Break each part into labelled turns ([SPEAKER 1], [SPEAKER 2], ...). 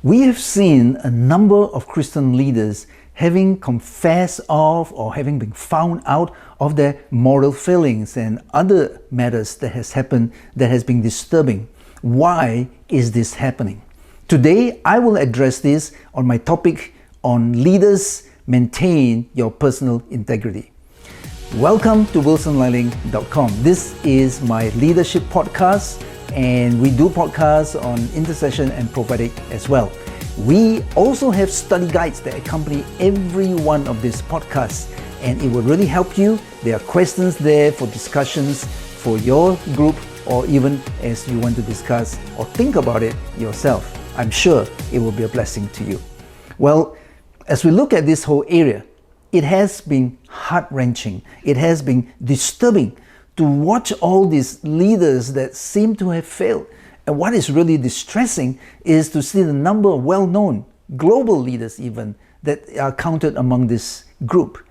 [SPEAKER 1] We have seen a number of Christian leaders having confessed of or having been found out of their moral failings and other matters that has happened that has been disturbing. Why is this happening? Today, I will address this on my topic on leaders maintain your personal integrity. Welcome to wilsonliling.com. This is my leadership podcast, and we do podcasts on intercession and prophetic as well. We also have study guides that accompany every one of these podcasts, and it will really help you. There are questions there for discussions for your group, or even as you want to discuss or think about it yourself. I'm sure it will be a blessing to you. Well, as we look at this whole area, it has been heart-wrenching. It has been disturbing to watch all these leaders that seem to have failed. And what is really distressing is to see the number of well-known global leaders even that are counted among this group.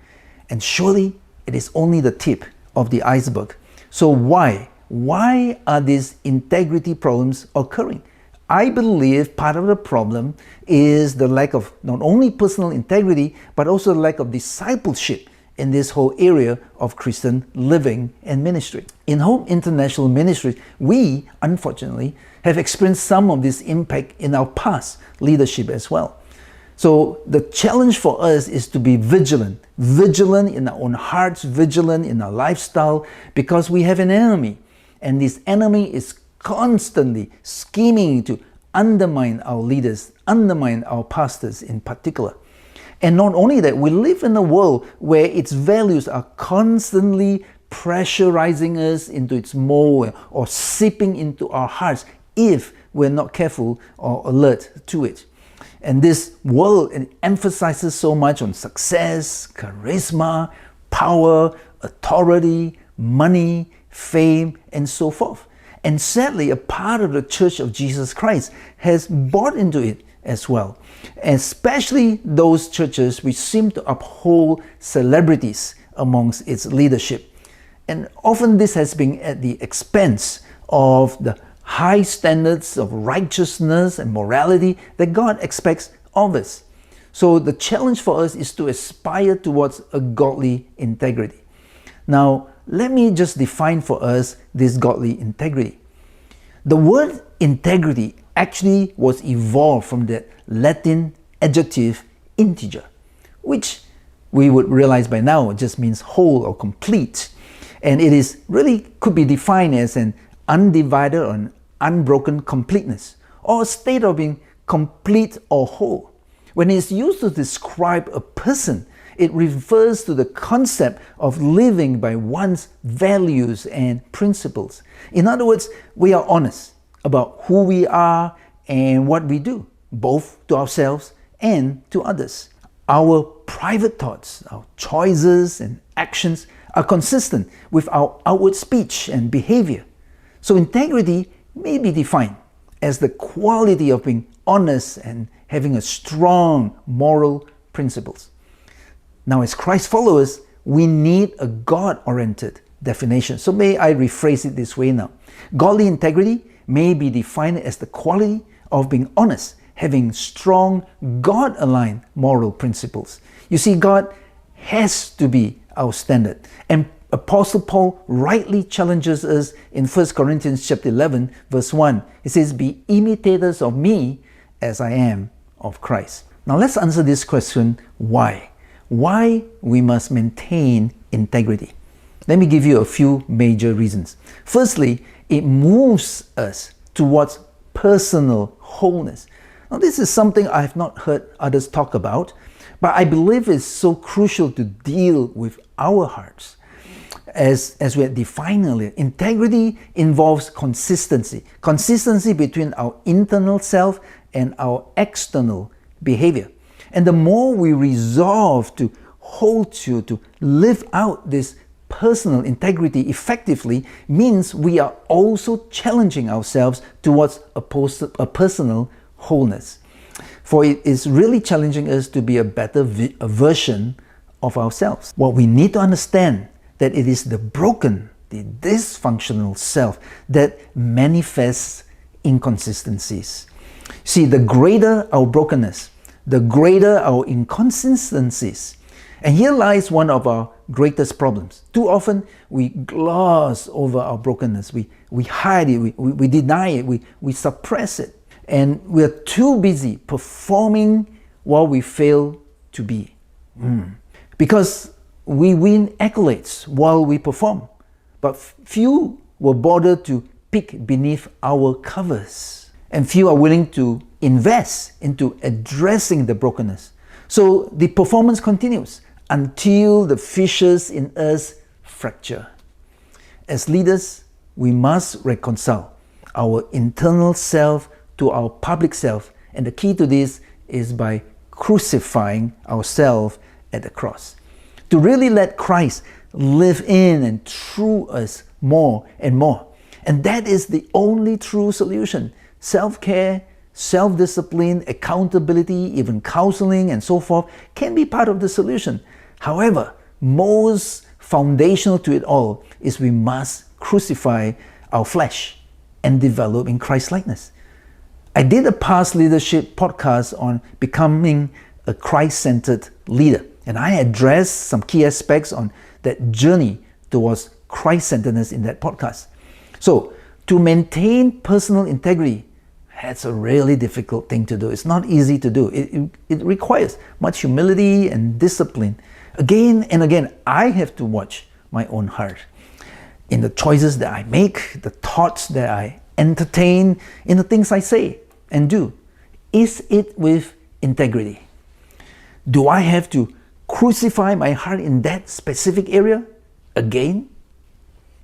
[SPEAKER 1] And surely it is only the tip of the iceberg. So why? Why are these integrity problems occurring? I believe part of the problem is the lack of not only personal integrity, but also the lack of discipleship in this whole area of Christian living and ministry. In Hope International Ministry, we, unfortunately, have experienced some of this impact in our past leadership as well. So the challenge for us is to be vigilant in our own hearts, vigilant in our lifestyle, because we have an enemy. And this enemy is constantly scheming to undermine our leaders, undermine our pastors in particular. And not only that, we live in a world where its values are constantly pressurizing us into its mold or seeping into our hearts if we're not careful or alert to it. And this world emphasizes so much on success, charisma, power, authority, money, fame, and so forth. And sadly, a part of the Church of Jesus Christ has bought into it as well, especially those churches which seem to uphold celebrities amongst its leadership. And often this has been at the expense of the high standards of righteousness and morality that God expects of us. So the challenge for us is to aspire towards a godly integrity. Now, let me just define for us this godly integrity. The word integrity actually was evolved from the Latin adjective integer, which we would realize by now just means whole or complete. And it is really could be defined as an undivided or an unbroken completeness, or a state of being complete or whole. When it's used to describe a person, it refers to the concept of living by one's values and principles. In other words, we are honest about who we are and what we do, both to ourselves and to others. Our private thoughts, our choices and actions are consistent with our outward speech and behavior. So integrity may be defined as the quality of being honest and having a strong moral principles. Now, as Christ followers, we need a God-oriented definition. So may I rephrase it this way now. Godly integrity may be defined as the quality of being honest, having strong God-aligned moral principles. You see, God has to be our standard. And Apostle Paul rightly challenges us in 1 Corinthians chapter 11, verse 1. He says, "Be imitators of me as I am of Christ." Now let's answer this question, why? Why we must maintain integrity. Let me give you a few major reasons. Firstly, it moves us towards personal wholeness. Now this is something I have not heard others talk about, but I believe it's so crucial to deal with our hearts. As we had defined earlier, integrity involves consistency. Consistency between our internal self and our external behavior. And the more we resolve to hold to live out this personal integrity effectively, means we are also challenging ourselves towards a personal wholeness. For it is really challenging us to be a better version of ourselves. What we need to understand that it is the broken, the dysfunctional self that manifests inconsistencies. See, the greater our brokenness, the greater our inconsistencies. And here lies one of our greatest problems. Too often we gloss over our brokenness. We hide it, we deny it, we suppress it. And we are too busy performing while we fail to be. Because we win accolades while we perform, but few will bother to peek beneath our covers. And few are willing to invest into addressing the brokenness. So the performance continues until the fissures in us fracture. As leaders, we must reconcile our internal self to our public self. And the key to this is by crucifying ourselves at the cross. To really let Christ live in and through us more and more. And that is the only true solution. Self-care, self-discipline, accountability, even counseling and so forth can be part of the solution. However, most foundational to it all is we must crucify our flesh and develop in Christ-likeness. I did a past leadership podcast on becoming a Christ-centered leader, and I addressed some key aspects on that journey towards Christ-centeredness in that podcast. So, to maintain personal integrity, that's a really difficult thing to do. It's not easy to do. It requires much humility and discipline. Again and again, I have to watch my own heart in the choices that I make, the thoughts that I entertain, in the things I say and do. Is it with integrity? Do I have to crucify my heart in that specific area again?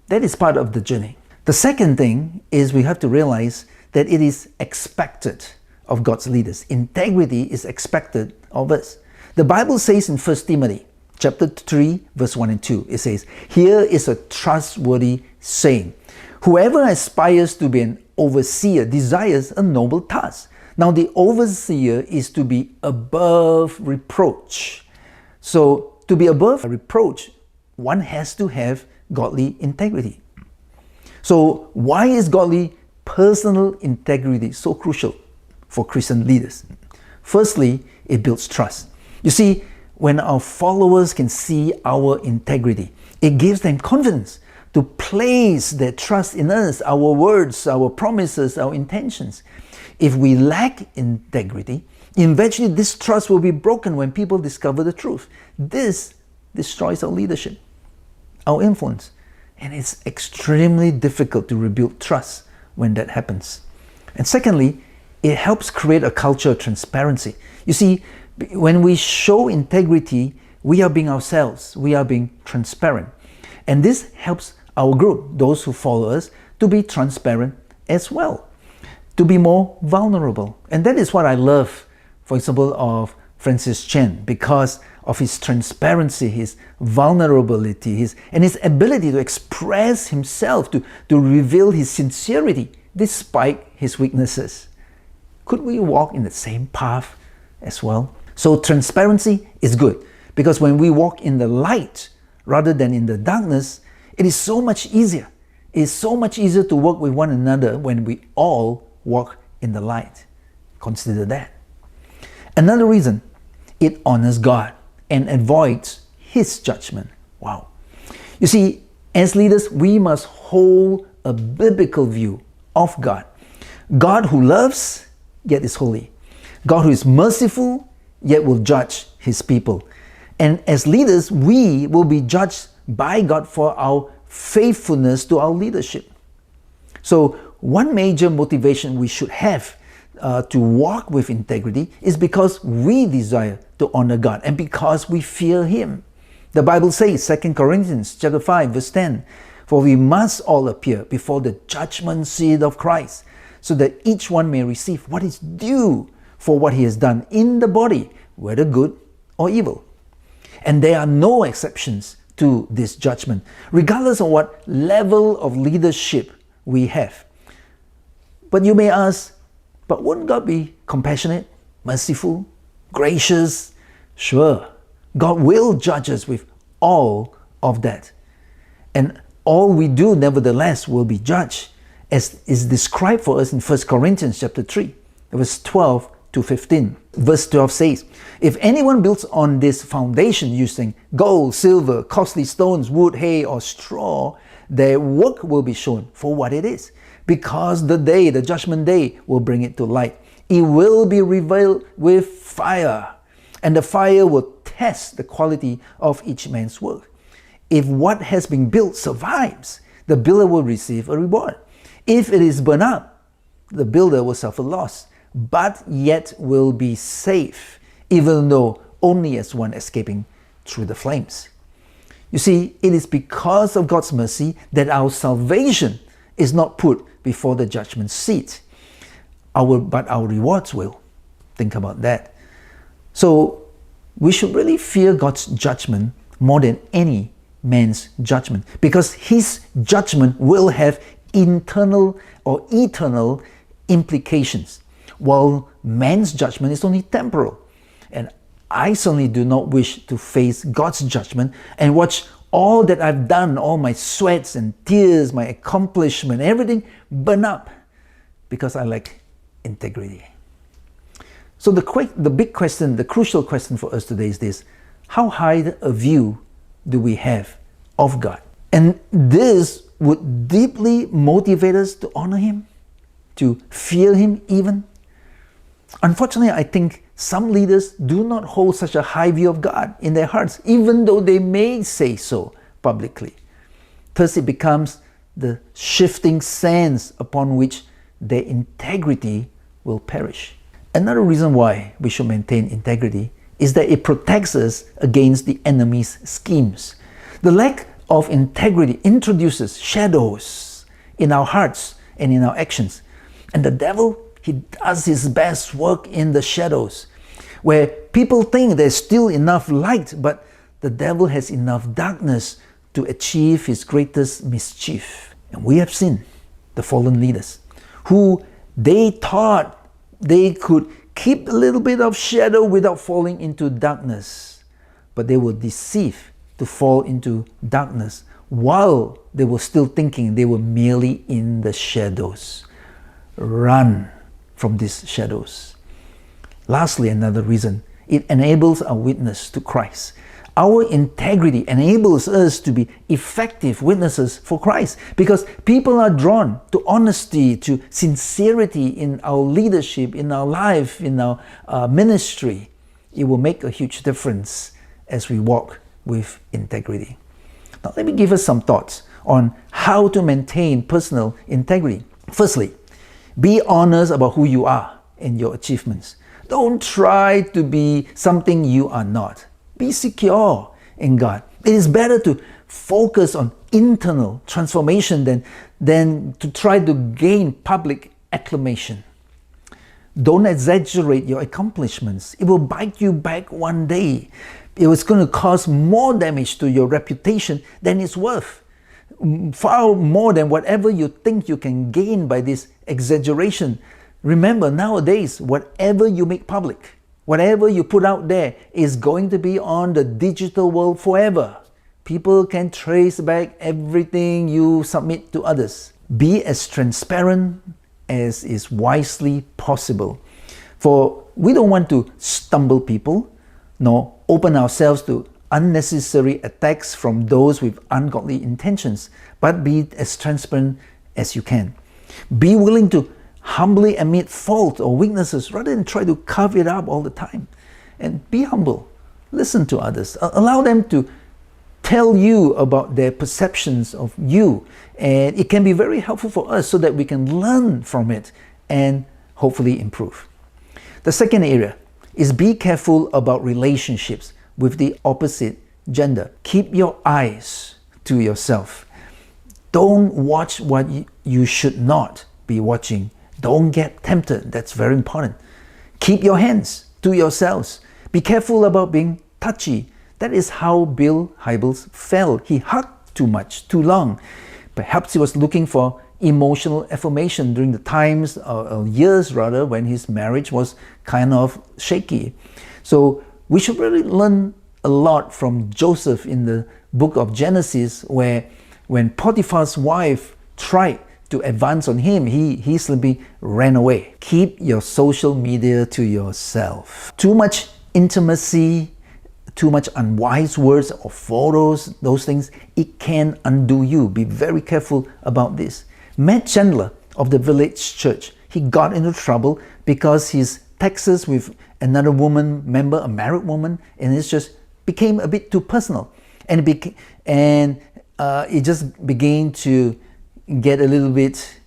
[SPEAKER 1] That is part of the journey. The second thing is we have to realize that it is expected of God's leaders. Integrity is expected of us. The Bible says in 1 Timothy chapter 3, verse 1 and 2, it says, "Here is a trustworthy saying. Whoever aspires to be an overseer desires a noble task. Now the overseer is to be above reproach." So to be above reproach, one has to have godly integrity. So why is godly personal integrity so crucial for Christian leaders? Firstly, it builds trust. You see, when our followers can see our integrity, it gives them confidence to place their trust in us, our words, our promises, our intentions. If we lack integrity, eventually this trust will be broken when people discover the truth. This destroys our leadership, our influence, and it's extremely difficult to rebuild trust when that happens. And secondly, it helps create a culture of transparency. You see, when we show integrity, we are being ourselves, we are being transparent. And this helps our group, those who follow us, to be transparent as well, to be more vulnerable. And that is what I love, for example, of Francis Chan, because of his transparency, his vulnerability, and his ability to express himself, to reveal his sincerity despite his weaknesses. Could we walk in the same path as well? So transparency is good, because when we walk in the light rather than in the darkness, it is so much easier. It is so much easier to work with one another when we all walk in the light. Consider that. Another reason, it honors God and avoids His judgment. Wow. You see, as leaders, we must hold a biblical view of God. God who loves, yet is holy. God who is merciful, yet will judge His people. And as leaders, we will be judged by God for our faithfulness to our leadership. So one major motivation we should have to walk with integrity is because we desire to honor God and because we fear Him. The Bible says, 2 Corinthians chapter 5, verse 10, "For we must all appear before the judgment seat of Christ, so that each one may receive what is due for what he has done in the body, whether good or evil." And there are no exceptions to this judgment, regardless of what level of leadership we have. But you may ask, but wouldn't God be compassionate, merciful, gracious? Sure, God will judge us with all of that. And all we do, nevertheless, will be judged, as is described for us in 1 Corinthians chapter 3, verse 12 to 15. Verse 12 says, "If anyone builds on this foundation using gold, silver, costly stones, wood, hay, or straw, their work will be shown for what it is, because the judgment day, will bring it to light. It will be revealed with fire, and the fire will test the quality of each man's work. If what has been built survives, the builder will receive a reward. If it is burned up, the builder will suffer loss, but yet will be safe, even though only as one escaping through the flames." You see, it is because of God's mercy that our salvation is not put before the judgment seat. But our rewards will. Think about that. So we should really fear God's judgment more than any man's judgment, because his judgment will have internal or eternal implications, while man's judgment is only temporal. And I certainly do not wish to face God's judgment and watch all that I've done, all my sweats and tears, my accomplishment, everything burn up because I lack integrity. So the big question, the crucial question for us today is this: how high a view do we have of God? And this would deeply motivate us to honor Him, to fear Him even. Unfortunately, I think some leaders do not hold such a high view of God in their hearts, even though they may say so publicly. Thus, it becomes the shifting sands upon which their integrity will perish. Another reason why we should maintain integrity is that it protects us against the enemy's schemes. The lack of integrity introduces shadows in our hearts and in our actions. And the devil, he does his best work in the shadows, where people think there's still enough light, but the devil has enough darkness to achieve his greatest mischief. And we have seen the fallen leaders who they thought they could keep a little bit of shadow without falling into darkness, but they were deceived to fall into darkness while they were still thinking they were merely in the shadows. Run from these shadows. Lastly, another reason, it enables our witness to Christ. Our integrity enables us to be effective witnesses for Christ, because people are drawn to honesty, to sincerity in our leadership, in our life, in our ministry. It will make a huge difference as we walk with integrity. Now, let me give us some thoughts on how to maintain personal integrity. Firstly, be honest about who you are and your achievements. Don't try to be something you are not. Be secure in God. It is better to focus on internal transformation than to try to gain public acclamation. Don't exaggerate your accomplishments. It will bite you back one day. It was going to cause more damage to your reputation than it's worth. Far more than whatever you think you can gain by this exaggeration. Remember, nowadays, whatever you make public, whatever you put out there is going to be on the digital world forever. People can trace back everything you submit to others. Be as transparent as is wisely possible. For we don't want to stumble people, nor open ourselves to unnecessary attacks from those with ungodly intentions, but be as transparent as you can. Be willing to humbly admit fault or weaknesses rather than try to cover it up all the time. And be humble. Listen to others. Allow them to tell you about their perceptions of you. And it can be very helpful for us so that we can learn from it and hopefully improve. The second area is be careful about relationships with the opposite gender. Keep your eyes to yourself. Don't watch what you should not be watching. Don't get tempted. That's very important. Keep your hands to yourselves. Be careful about being touchy. That is how Bill Hybels fell. He hugged too much, too long. Perhaps he was looking for emotional affirmation during the times, or years rather, when his marriage was kind of shaky. So we should really learn a lot from Joseph in the book of Genesis, where when Potiphar's wife tried to advance on him, he simply ran away. Keep your social media to yourself. Too much intimacy, too much unwise words or photos, those things, it can undo you. Be very careful about this. Matt Chandler of the Village Church, he got into trouble because his texts with another woman member, a married woman, and it just became a bit too personal. And it just began to get a little bit,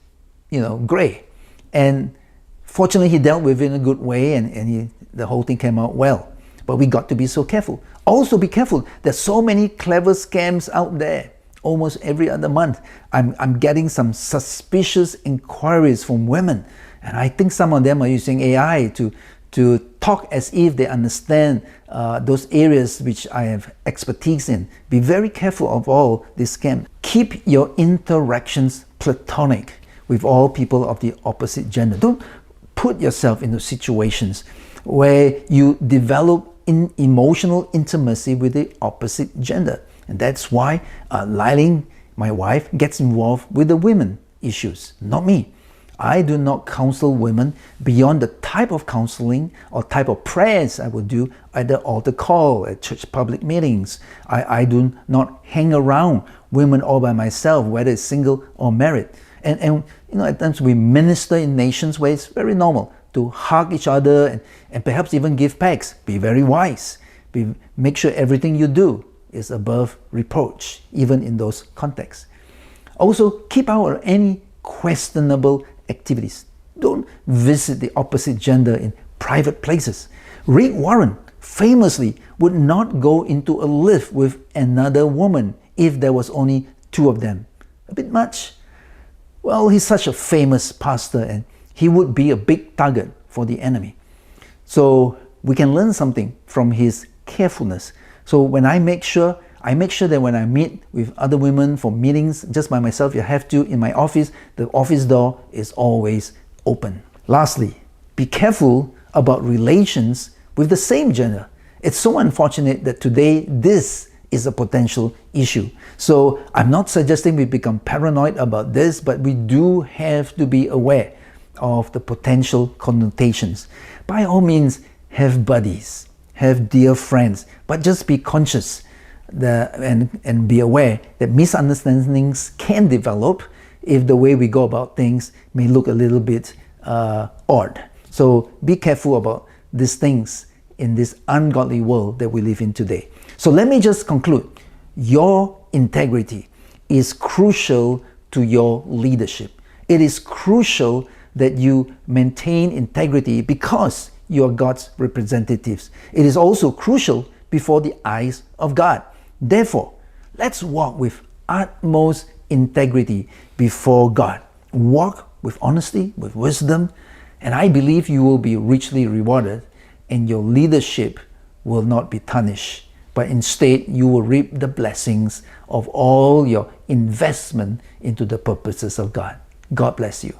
[SPEAKER 1] gray. And fortunately, he dealt with it in a good way, and the whole thing came out well. But we got to be so careful. Also be careful. There's so many clever scams out there. Almost every other month, I'm getting some suspicious inquiries from women. And I think some of them are using AI to talk as if they understand those areas which I have expertise in. Be very careful of all this scam. Keep your interactions platonic with all people of the opposite gender. Don't put yourself into situations where you develop emotional intimacy with the opposite gender. And that's why Liling, my wife, gets involved with the women issues, not me. I do not counsel women beyond the type of counseling or type of prayers I would do at the altar call, at church public meetings. I do not hang around women all by myself, whether it's single or married. And at times we minister in nations where it's very normal to hug each other and perhaps even give pecks. Be very wise. Make sure everything you do is above reproach, even in those contexts. Also, keep out of any questionable activities. Don't visit the opposite gender in private places. Rick Warren famously would not go into a lift with another woman if there was only two of them. A bit much? Well, he's such a famous pastor and he would be a big target for the enemy. So we can learn something from his carefulness. So when I make sure that when I meet with other women for meetings just by myself, you have to, in my office, the office door is always open. Lastly, be careful about relations with the same gender. It's so unfortunate that today this is a potential issue. So I'm not suggesting we become paranoid about this, but we do have to be aware of the potential connotations. By all means, have buddies, have dear friends, but just be conscious and be aware that misunderstandings can develop if the way we go about things may look a little bit odd. So be careful about these things in this ungodly world that we live in today. So let me just conclude. Your integrity is crucial to your leadership. It is crucial that you maintain integrity because you are God's representatives. It is also crucial before the eyes of God. Therefore, let's walk with utmost integrity before God. Walk with honesty, with wisdom, and I believe you will be richly rewarded and your leadership will not be tarnished, but instead you will reap the blessings of all your investment into the purposes of God. God bless you.